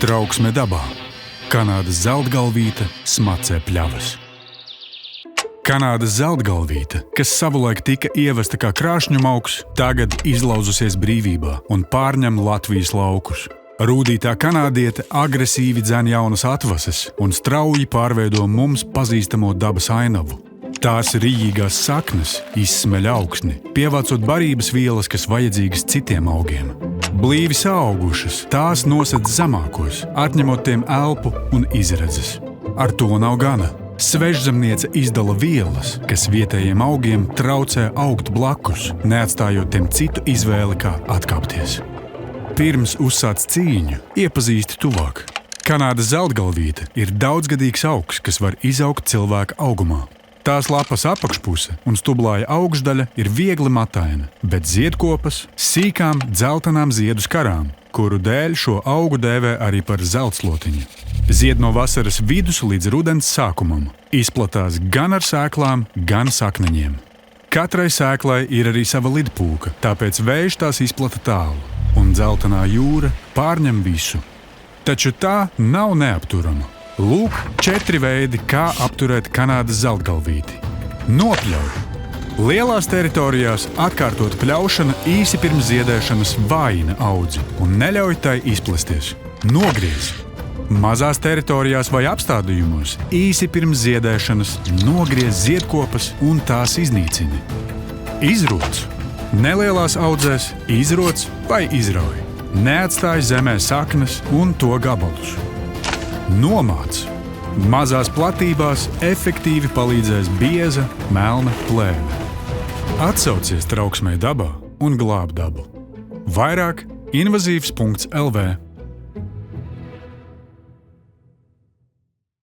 Trauksme dabā. Kanādas zeltgalvīte smacē pļavas. Kanādas zeltgalvīte, kas savulaik tika ievesta kā krāšņumauks, tagad izlauzusies brīvībā un pārņem Latvijas laukus. Rūdītā kanādiete agresīvi dzen jaunas atvases un strauji pārveido mums pazīstamo dabas ainavu. Tās rījīgās saknes izsmeļ augsni, pievācot barības vielas, kas vajadzīgas citiem augiem. Blīvi saaugušas, tās nosedz zemākos, atņemot tiem elpu un izredzes. Ar to nav gana. Svežzemniece izdala vielas, kas vietējiem augiem traucē augt blakus, neatstājot tiem citu izvēli, kā atkāpties. Pirms uzsāc cīņu, iepazīsti tuvāk. Kanādas zeltgalvīte ir daudzgadīgs augs, kas var izaugt cilvēka augumā. Tās lapas apakšpuse un stublāja augšdaļa ir viegli mataina, bet ziedkopas sīkām dzeltenām ziedu skarām, kuru dēļ šo augu dēvē arī par zeltslotiņu. Zied no vasaras vidus līdz rudens sākumam. Izplatās gan ar sēklām, gan sakneņiem. Katrai sēklai ir arī sava lidpūka, tāpēc vējš tās izplata tālu, un dzeltenā jūra pārņem visu. Taču tā nav neapturama. Lūk, 4 veidi, kā apturēt Kanādas zeltgalvīti. Nopļauj! Lielās teritorijās atkārtot pļaušana īsi pirms ziedēšanas vājina audzi un neļauj tai izplesties. Nogriez! Mazās teritorijās vai apstādījumos īsi pirms ziedēšanas nogriez ziedkopas un tās iznīcini. Izroc! Nelielās audzēs izroc vai izrauj. Neatstāj zemē saknes un to gabalus. Nomāc! Mazās platībās efektīvi palīdzēs bieza, melna plēve. Atsaucies trauksmei dabā un glāb dabu. Vairāk invazīvs.lv